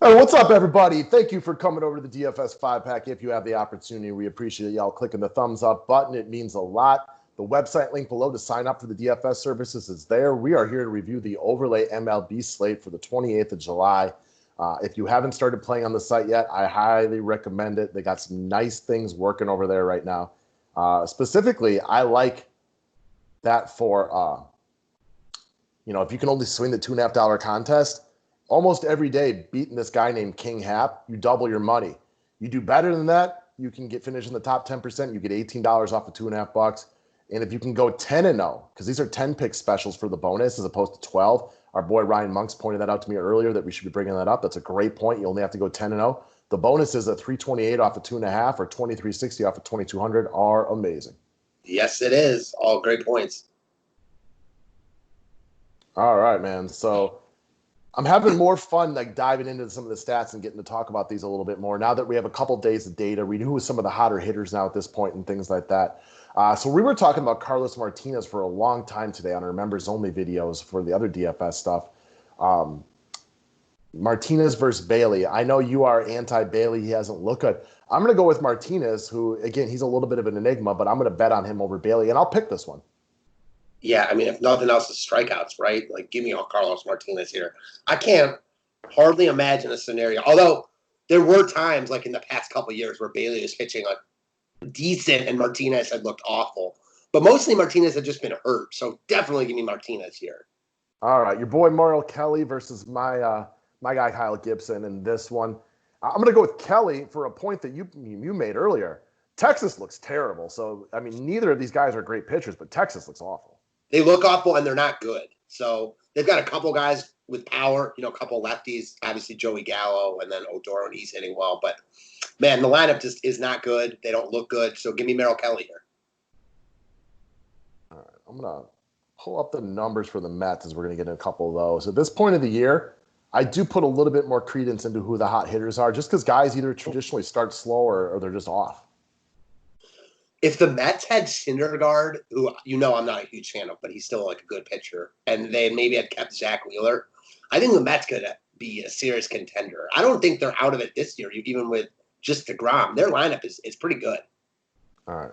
Hey, what's up, everybody? Thank you for coming over to the DFS 5-pack. If you have the opportunity, we appreciate y'all clicking the thumbs up button. It means a lot. The website link below to sign up for the DFS services is there. We are here to review the overlay MLB slate for the 28th of July. If you haven't started playing on the site yet, I highly recommend it. They got some nice things working over there right now. Specifically, I like that for, if you can only swing the $2.5 contest, almost every day beating this guy named King Hap, you double your money. You do better than that, you can finish in the top 10%. You get $18 off of $2.5. And if you can go 10-0, because these are 10 pick specials for the bonus as opposed to 12. Our boy Ryan Monks pointed that out to me earlier that we should be bringing that up. That's a great point. You only have to go 10-0. The bonus is a 328 off of 2.5 or 2360 off of 2200 are amazing. Yes, it is. All great points. All right, man. So I'm having more fun diving into some of the stats and getting to talk about these a little bit more now that we have a couple days of data. We knew some of the hotter hitters now at this point and things like that. So we were talking about Carlos Martinez for a long time today on our members only videos for the other DFS stuff. Martinez versus Bailey. I know you are anti-Bailey. He hasn't looked good. I'm going to go with Martinez, who, again, he's a little bit of an enigma, but I'm going to bet on him over Bailey, and I'll pick this one. Yeah, I mean, if nothing else is strikeouts, right? Give me all Carlos Martinez here. I can't hardly imagine a scenario. Although there were times, in the past couple of years, where Bailey was pitching decent and Martinez had looked awful. But mostly Martinez had just been hurt. So definitely give me Martinez here. All right, your boy Merrill Kelly versus my guy Kyle Gibson in this one. I'm going to go with Kelly for a point that you made earlier. Texas looks terrible. So, I mean, neither of these guys are great pitchers, but Texas looks awful. They look awful, and they're not good. So they've got a couple guys with power, a couple lefties, obviously Joey Gallo, and then Odor, and he's hitting well. But, man, the lineup just is not good. They don't look good. So give me Merrill Kelly here. All right, I'm going to pull up the numbers for the Mets as we're going to get in a couple of those. At this point of the year, I do put a little bit more credence into who the hot hitters are just because guys either traditionally start slow or they're just off. If the Mets had Syndergaard, who I'm not a huge fan of, but he's still a good pitcher, and they maybe had kept Zach Wheeler, I think the Mets could be a serious contender. I don't think they're out of it this year, even with just DeGrom. Their lineup is pretty good. All right.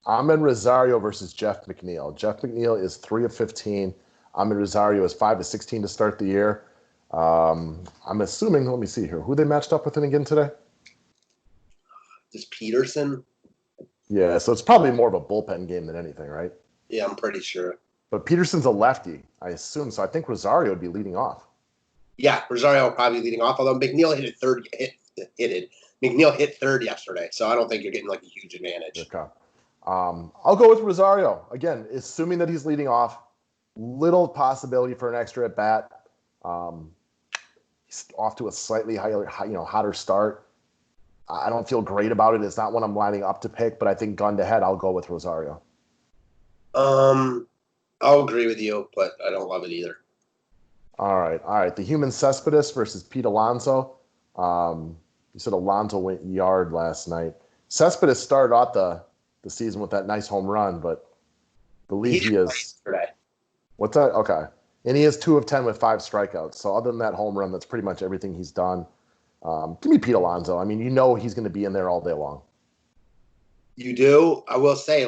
Amed Rosario versus Jeff McNeill. Jeff McNeill is 3 of 15. Amed Rosario is 5 of 16 to start the year. I'm assuming, let me see here, who they matched up with again today? Just Peterson. Yeah, so it's probably more of a bullpen game than anything, right? Yeah, I'm pretty sure. But Peterson's a lefty, I assume. So I think Rosario would be leading off. Yeah, Rosario probably leading off. Although McNeill McNeill hit third yesterday, so I don't think you're getting a huge advantage. Okay. I'll go with Rosario again, assuming that he's leading off. Little possibility for an extra at bat. He's off to a slightly hotter start. I don't feel great about it. It's not one I'm lining up to pick, but I think gun to head, I'll go with Rosario. I'll agree with you, but I don't love it either. All right. The human Cespedes versus Pete Alonso. You said Alonso went yard last night. Cespedes started out the season with that nice home run, but I believe he is. Today. What's that? Okay. And he is 2 of 10 with 5 strikeouts. So other than that home run, that's pretty much everything he's done. Give me Pete Alonso. I mean, he's going to be in there all day long. You do? I will say,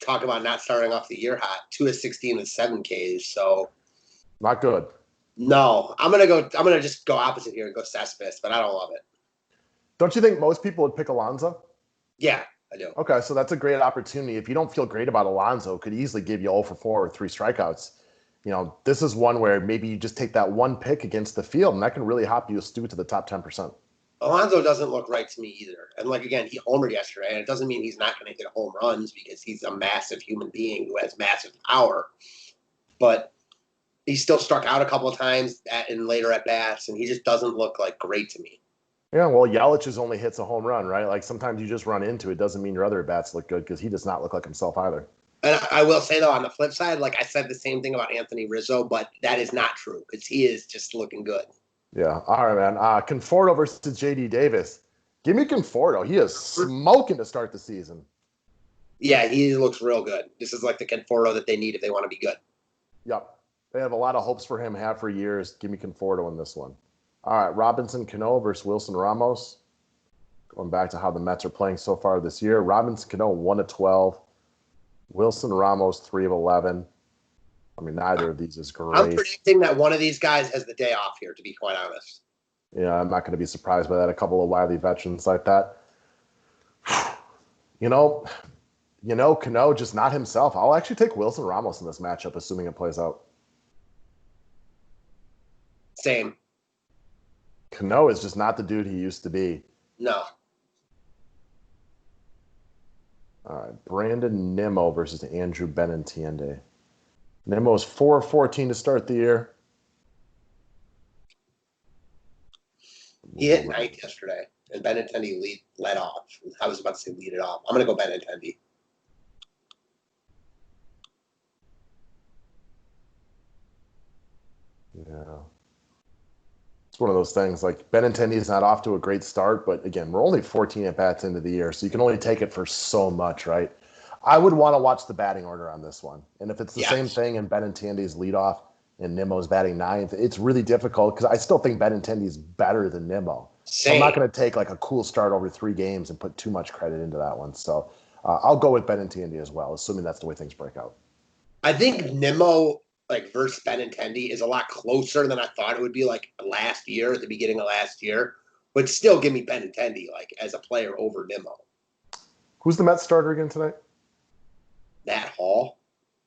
talk about not starting off the year hot. 2 of 16 with 7 Ks. So not good. No, I'm gonna just go opposite here and go Cespedes, but I don't love it. Don't you think most people would pick Alonso? Yeah, I do. Okay, so that's a great opportunity. If you don't feel great about Alonso, it could easily give you 0 for 4 or 3 strikeouts. This is one where maybe you just take that one pick against the field, and that can really hop you a stew to the top 10%. Alonso doesn't look right to me either. And again, he homered yesterday, and it doesn't mean he's not going to hit home runs because he's a massive human being who has massive power. But he still struck out a couple of times in later at bats, and he just doesn't look great to me. Yeah, well, Yelich only hits a home run, right? Sometimes you just run into it. Doesn't mean your other at bats look good because he does not look like himself either. And I will say, though, on the flip side, I said the same thing about Anthony Rizzo, but that is not true because he is just looking good. Yeah. All right, man. Conforto versus J.D. Davis. Give me Conforto. He is smoking to start the season. Yeah, he looks real good. This is the Conforto that they need if they want to be good. Yep. They have a lot of hopes for him, have for years. Give me Conforto in this one. All right, Robinson Cano versus Wilson Ramos. Going back to how the Mets are playing so far this year. Robinson Cano 1-12. Wilson Ramos 3-11. I mean, neither of these is great. I'm predicting that one of these guys has the day off here, to be quite honest. Yeah, I'm not going to be surprised by that. A couple of wily veterans like that. You know, Cano just not himself. I'll actually take Wilson Ramos in this matchup, assuming it plays out. Same. Cano is just not the dude he used to be. No. All right, Brandon Nimmo versus Andrew Benintendi. Nimmo's 4-14 to start the year. He hit ninth yesterday, and Benintendi led off. I was about to say lead it off. I'm going to go Benintendi. Yeah. It's one of those things, like Benintendi is not off to a great start, but again, we're only 14 at-bats into the year, so you can only take it for so much, right? I would want to watch the batting order on this one. And if it's the same thing and Benintendi's leadoff and Nimmo's batting ninth, it's really difficult because I still think Benintendi's better than Nimmo. So I'm not going to take like a cool start over 3 games and put too much credit into that one. So I'll go with Benintendi as well, assuming that's the way things break out. I think Nimmo versus Benintendi is a lot closer than I thought it would be at the beginning of last year. But still give me Benintendi as a player over Nimmo. Who's the Mets starter again tonight? Matt Hall.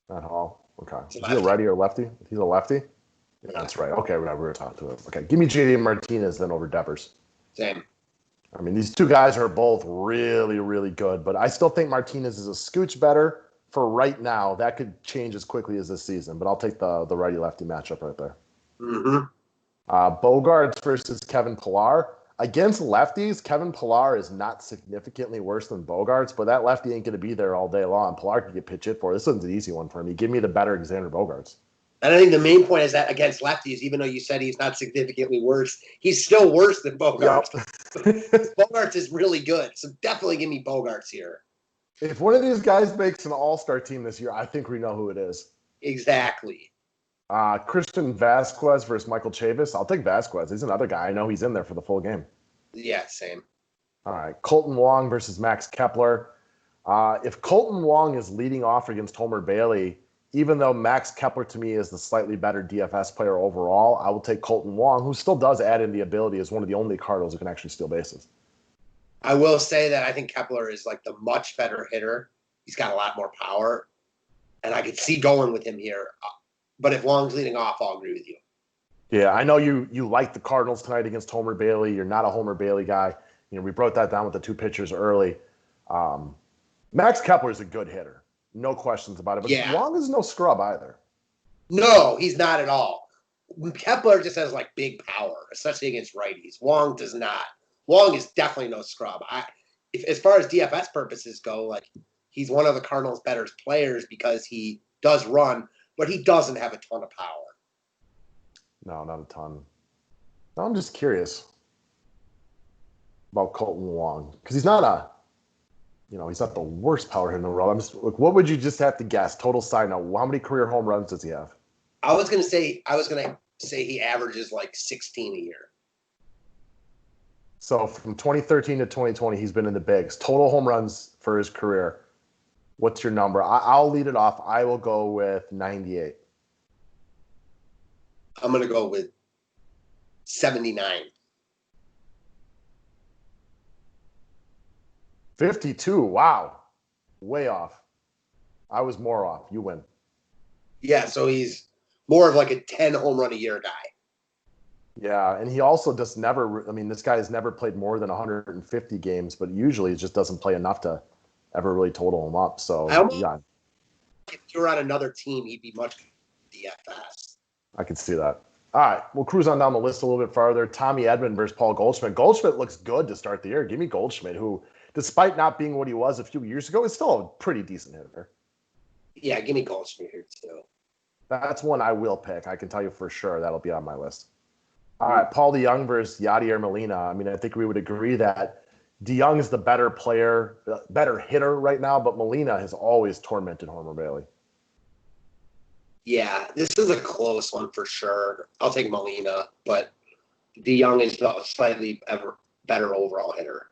Matt Hall. Okay. Is he a righty or lefty? He's a lefty? Yeah, that's right. Okay, we were talking to him. Okay, give me JD Martinez then over Devers. Same. I mean, these two guys are both really, really good, but I still think Martinez is a scooch better for right now. That could change as quickly as this season, but I'll take the righty-lefty matchup right there. Mm-hmm. Bogarts versus Kevin Pillar. Against lefties, Kevin Pillar is not significantly worse than Bogarts, but that lefty ain't going to be there all day long. Pillar could get pitch hit for. This one's an easy one for me. Give me the better Xander Bogarts. And I think the main point is that against lefties, even though you said he's not significantly worse, he's still worse than Bogarts. Yep. Bogarts is really good, so definitely give me Bogarts here. If one of these guys makes an all-star team this year, I think we know who it is. Exactly. Christian Vasquez versus Michael Chavis. I'll take Vasquez. He's another guy. I know he's in there for the full game. Yeah, same. All right. Colton Wong versus Max Kepler. If Colton Wong is leading off against Homer Bailey, even though Max Kepler to me is the slightly better DFS player overall, I will take Colton Wong, who still does add in the ability as one of the only Cardinals who can actually steal bases. I will say that I think Kepler is the much better hitter. He's got a lot more power, and I could see going with him here. But if Wong's leading off, I'll agree with you. Yeah, I know you like the Cardinals tonight against Homer Bailey. You're not a Homer Bailey guy. We broke that down with the 2 pitchers early. Max Kepler is a good hitter. No questions about it. But Wong is no scrub either. No, he's not at all. Kepler just has big power, especially against righties. Wong does not. Wong is definitely no scrub. As far as DFS purposes go, he's one of the Cardinals' better players because he does run, but he doesn't have a ton of power. No, not a ton. No, I'm just curious about Colton Wong because he's not he's not the worst power hitter in the world. I'm just what would you just have to guess? Total side note: how many career home runs does he have? I was gonna say he averages 16 a year. So from 2013 to 2020, he's been in the bigs. Total home runs for his career. What's your number? I'll lead it off. I will go with 98. I'm going to go with 79. 52. Wow. Way off. I was more off. You win. Yeah, so he's more of a 10 home run a year guy. Yeah, and he also just never – this guy has never played more than 150 games, but usually he just doesn't play enough to ever really total him up. So, yeah. If you were on another team, he'd be much DFS. I could see that. All right, we'll cruise on down the list a little bit farther. Tommy Edmond versus Paul Goldschmidt. Goldschmidt looks good to start the year. Give me Goldschmidt, who, despite not being what he was a few years ago, is still a pretty decent hitter. Yeah, give me Goldschmidt here, too. That's one I will pick. I can tell you for sure that'll be on my list. All right, Paul DeJong versus Yadier Molina. I think we would agree that DeJong is the better player, better hitter right now, but Molina has always tormented Homer Bailey. Yeah, this is a close one for sure. I'll take Molina, but DeYoung is the slightly better overall hitter.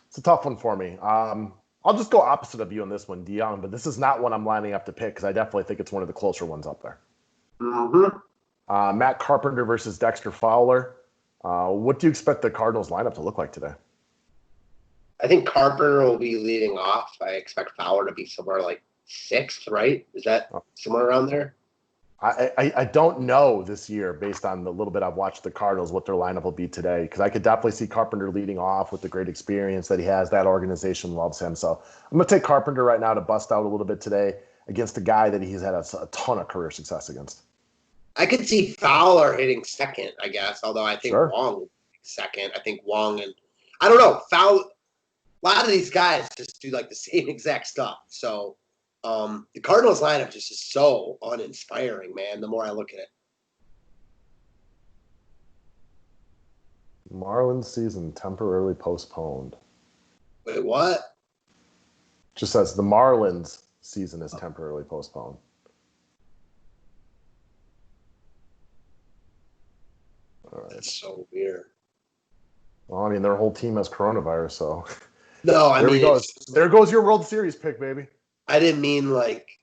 It's a tough one for me. I'll just go opposite of you on this one, DeYoung, but this is not one I'm lining up to pick because I definitely think it's one of the closer ones up there. Mm-hmm. Matt Carpenter versus Dexter Fowler. What do you expect the Cardinals lineup to look like today? I think Carpenter will be leading off. I expect Fowler to be somewhere like 6th, right? Is that somewhere around there? I don't know this year, based on the little bit I've watched the Cardinals, what their lineup will be today, because I could definitely see Carpenter leading off with the great experience that he has. That organization loves him. So I'm going to take Carpenter right now to bust out a little bit today against a guy that he's had a ton of career success against. I could see Fowler hitting 2nd, I guess, although I think Sure. Wong would be 2nd. I think Wong and – I don't know. Fowler – a lot of these guys just do like the same exact stuff. So the Cardinals lineup just is so uninspiring, man, the more I look at it. Marlins season temporarily postponed. Wait, what? Just says the Marlins season is temporarily postponed. All right. That's so weird. Well, I mean, their whole team has coronavirus, so No, I mean, there goes your World Series pick, baby. I didn't mean like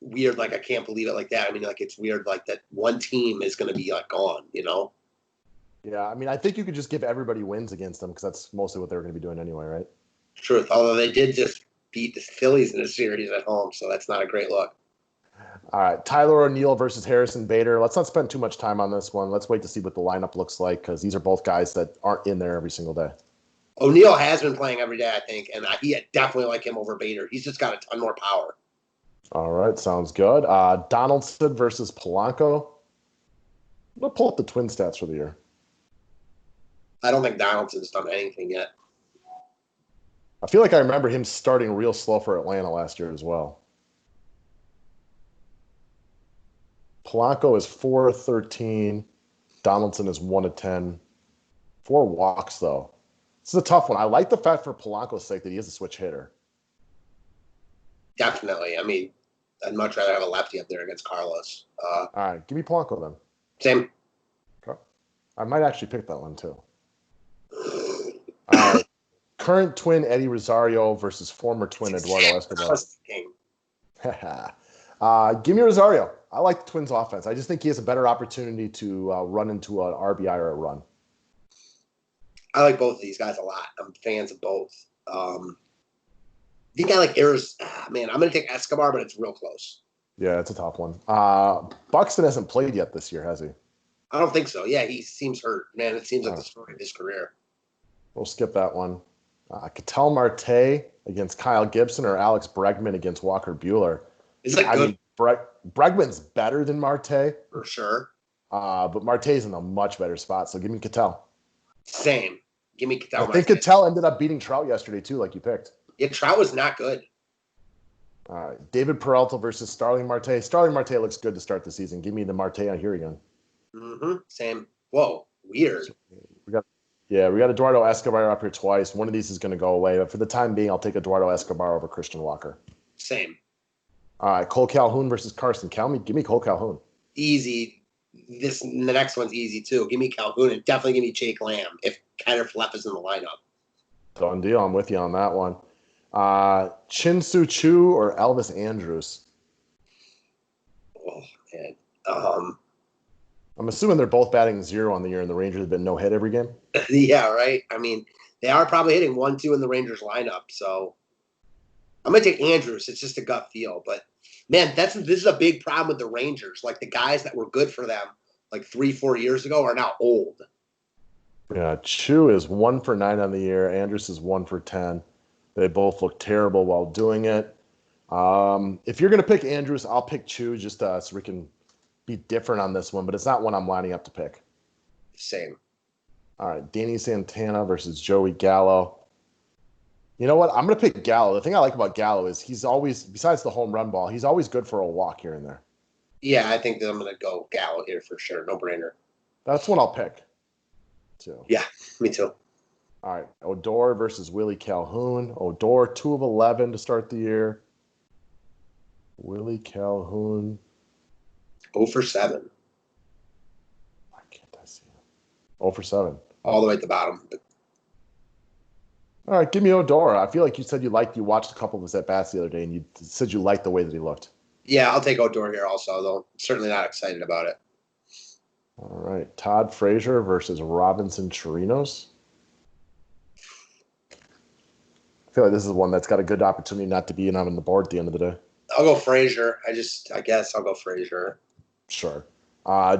weird, like I can't believe it like that. I mean, like it's weird, like that one team is going to be like gone, you know? Yeah, I mean, I think you could just give everybody wins against them because that's mostly what they're going to be doing anyway, right? Truth, although they did just beat the Phillies in a series at home, so that's not a great look. All right, Tyler O'Neill versus Harrison Bader. Let's not spend too much time on this one. Let's wait to see what the lineup looks like because these are both guys that aren't in there every single day. O'Neill has been playing every day, I think, and he definitely like him over Bader. He's just got a ton more power. All right, sounds good. Donaldson versus Polanco. I'm going to pull up the Twin stats for the year. I don't think Donaldson's done anything yet. I feel like I remember him starting real slow for Atlanta last year as well. Polanco is 4-13. Donaldson is 1-10. 4 walks, though. This is a tough one. I like the fact for Polanco's sake that he is a switch hitter. Definitely. I mean, I'd much rather have a lefty up there against Carlos. All right, give me Polanco then. Same. Okay. I might actually pick that one too. All right. Current Twin Eddie Rosario versus former Twin Eduardo Escobar. Give me Rosario. I like the Twins' offense. I just think he has a better opportunity to run into an RBI or a run. I like both of these guys a lot. I'm fans of both. I think I like man, I'm going to take Escobar, but it's real close. Yeah, it's a tough one. Buxton hasn't played yet this year, has he? I don't think so. Yeah, he seems hurt. Man, it seems like the story of his career. We'll skip that one. Ketel Martay against Kyle Gibson or Alex Bregman against Walker Buehler. Is that good? Mean, Bregman's better than Martay. For sure. But Martay's in a much better spot, so give me Ketel. Same. Give me Ketel. I think Ketel ended up beating Trout yesterday, too, like you picked. Yeah, Trout was not good. All right. David Peralta versus Starling Martay. Starling Martay looks good to start the season. Give me the Martay on here again. Mm-hmm. Same. Whoa, weird. We got Eduardo Escobar up here twice. One of these is going to go away, but for the time being, I'll take Eduardo Escobar over Christian Walker. Same. All right, Cole Calhoun versus Carson. Give me Cole Calhoun. Easy. The next one's easy too. Give me Calhoun and definitely give me Jake Lamb if Kyler Fleff is in the lineup. Done deal. I'm with you on that one. Chin-Soo Choo or Elvis Andrus? Oh man. I'm assuming they're both batting 0 on the year, and the Rangers have been no hit every game. Yeah, right. I mean, they are probably hitting 1-2 in the Rangers lineup, so I'm gonna take Andrus. It's just a gut feel, but man, this is a big problem with the Rangers. Like the guys that were good for them like 3-4 years ago are now old. Yeah, Choo is 1 for 9 on the year. Andrus is 1 for 10. They both look terrible while doing it. If you're gonna pick Andrus, I'll pick Choo just so we can be different on this one, but it's not one I'm lining up to pick. Same. All right, Danny Santana versus Joey Gallo. You know what? I'm going to pick Gallo. The thing I like about Gallo is he's always, besides the home run ball, he's always good for a walk here and there. Yeah, I think that I'm going to go Gallo here for sure. No brainer. That's what I'll pick, too. Yeah, me too. All right, Odor versus Willie Calhoun. Odor, 2 of 11 to start the year. Willie Calhoun. 0 for 7. Why can't I see him? 0 for 7. All the way at the bottom. All right, give me Odor. I feel like you said you watched a couple of his at-bats the other day, and you said you liked the way that he looked. Yeah, I'll take Odor here also, though. Certainly not excited about it. All right, Todd Frazier versus Robinson Torinos. I feel like this is one that's got a good opportunity not to be on the board at the end of the day. I'll go Frazier. I guess I'll go Frazier. Sure.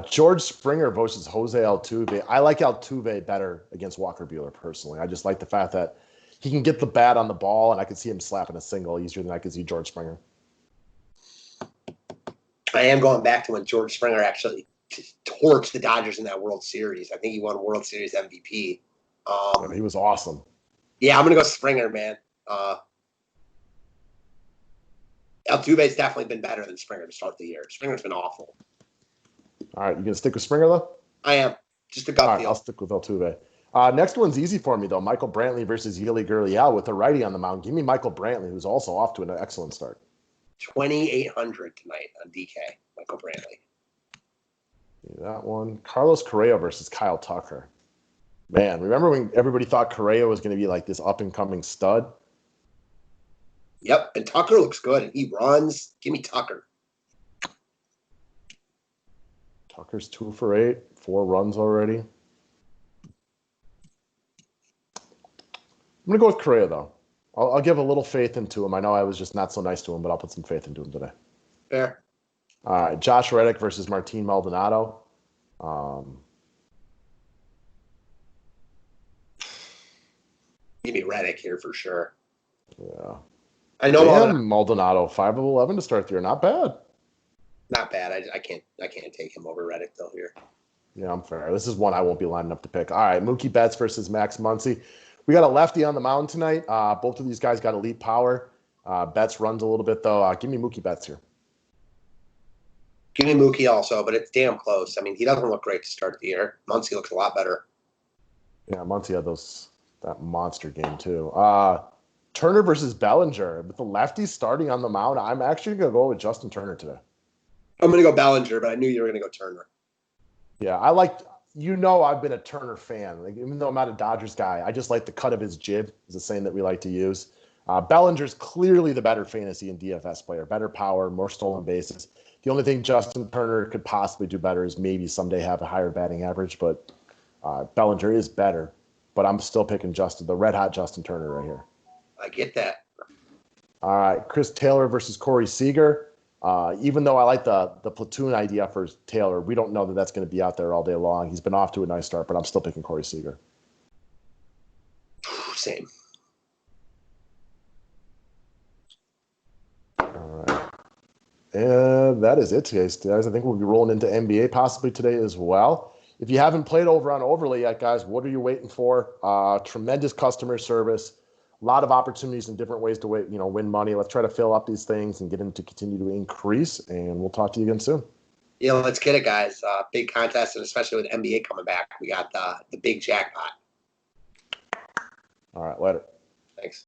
George Springer versus Jose Altuve. I like Altuve better against Walker Buehler personally. I just like the fact that he can get the bat on the ball, and I could see him slapping a single easier than I could see George Springer. I am going back to when George Springer actually torched the Dodgers in that World Series. I think he won World Series MVP. He was awesome. Yeah, I'm going to go Springer, man. Altuve's definitely been better than Springer to start the year. Springer's been awful. All right, you going to stick with Springer, though? I am. Just a gut All right, feel. I'll stick with Altuve. Next one's easy for me, though. Michael Brantley versus Yuli Gurriel with a righty on the mound. Give me Michael Brantley, who's also off to an excellent start. 2,800 tonight on DK, Michael Brantley. That one. Carlos Correa versus Kyle Tucker. Man, remember when everybody thought Correa was going to be like this up-and-coming stud? Yep, and Tucker looks good, and he runs. Give me Tucker. Tucker's 2 for 8, 4 runs already. I'm going to go with Correa, though. I'll give a little faith into him. I know I was just not so nice to him, but I'll put some faith into him today. Fair. All right, Josh Redick versus Martin Maldonado. Give me Redick here for sure. Yeah. I know Maldonado, 5 of 11 to start the year. Not bad. Not bad. I can't take him over Redick though here. Yeah, I'm fair. This is one I won't be lining up to pick. All right, Mookie Betts versus Max Muncie. We got a lefty on the mound tonight. Both of these guys got elite power. Betts runs a little bit, though. Give me Mookie Betts here. Give me Mookie also, but it's damn close. I mean, he doesn't look great to start the year. Muncie looks a lot better. Yeah, Muncie had that monster game, too. Turner versus Bellinger. With the lefties starting on the mound, I'm actually going to go with Justin Turner today. I'm going to go Bellinger, but I knew you were going to go Turner. Yeah, I've been a Turner fan. Like, even though I'm not a Dodgers guy, I just like the cut of his jib, is a saying that we like to use. Bellinger's clearly the better fantasy and DFS player. Better power, more stolen bases. The only thing Justin Turner could possibly do better is maybe someday have a higher batting average, but Bellinger is better. But I'm still picking the red-hot Justin Turner right here. I get that. All right, Chris Taylor versus Corey Seager. Even though I like the platoon idea for Taylor, we don't know that that's going to be out there all day long. He's been off to a nice start, but I'm still picking Corey Seager. Same. All right. And that is it, guys. I think we'll be rolling into NBA possibly today as well. If you haven't played over on Overlay yet, guys, what are you waiting for? Tremendous customer service. A lot of opportunities and different ways to win money. Let's try to fill up these things and get them to continue to increase. And we'll talk to you again soon. Yeah, let's get it, guys. Big contest, and especially with NBA coming back, we got the big jackpot. All right, later. Thanks.